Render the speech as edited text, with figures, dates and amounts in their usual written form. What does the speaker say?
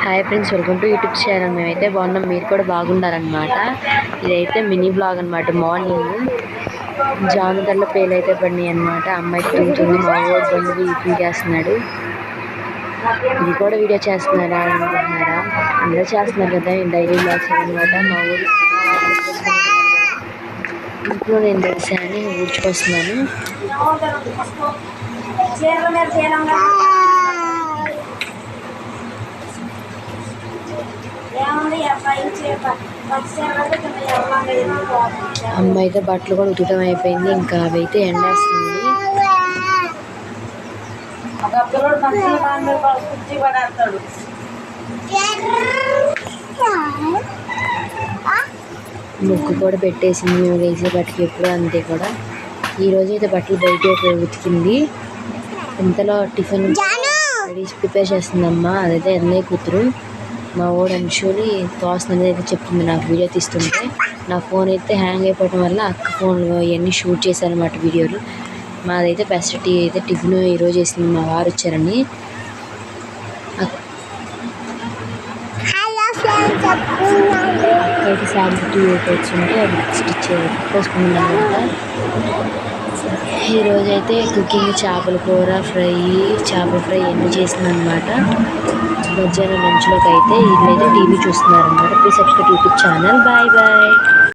Hi friends, welcome to YouTube channel. మేమైతే బాగున్నాం, మీరు కూడా బాగుండాలన్నమాట. ఇదైతే మినీ బ్లాగ్ అనమాట. మార్నింగ్ జామతల్లో పేలైతే పడినాయి అనమాట. అమ్మాయి తిరుగుతుంది, మా ఊరు బండి పీకేస్తున్నాడు. ఇది కూడా వీడియో చేస్తున్నారా అనుకుంటున్నారా? అందరూ చేస్తున్నారు కదా, డైలీ బ్లాగ్స్ అనమాట. మా ఊరు ఇంట్లో నేను తెలిసాను ఊడ్చుకొస్తున్నాను. అమ్మాయి అయితే బట్టలు కూడా ఉతకడం అయిపోయింది. ఇంకా అవి అయితే ఎండేస్తుంది. ముగ్గు కూడా పెట్టేసింది. మేము వేసే బట్టలు ఎప్పుడు అంతే కూడా. ఈరోజు అయితే బట్టలు బయట ఉతికింది. ఇంతలో టిఫిన్ ప్రిపేర్ చేస్తుందమ్మా. అదైతే అన్నయ్య కూతురు మా ఓడి అంశుని తోస్తుంది అయితే చెప్తుంది నాకు వీడియో తీస్తుంటే. నా ఫోన్ అయితే హ్యాంగ్ అయిపోవడం వల్ల అక్క ఫోన్లో ఇవన్నీ షూట్ చేశాను అనమాట వీడియోలు. మాదైతే బెస్ట్ టీ అయితే టిఫిన్ ఈరోజు వేసింది, మా వారు వచ్చారని. అక్కడికి శారీ టీ వచ్చింటే అది స్టిచ్ పోసుకుంది అనమాట. ఈరోజు అయితే కుకింగ్ చేపల కూర ఫ్రై, చేపల ఫ్రై ఎన్ని చేసింది అనమాట. మధ్యాహ్నం లంచ్లోకి అయితే వీళ్ళైతే టీవీ చూస్తున్నారు అనమాట. Please subscribe YouTube channel. Bye bye.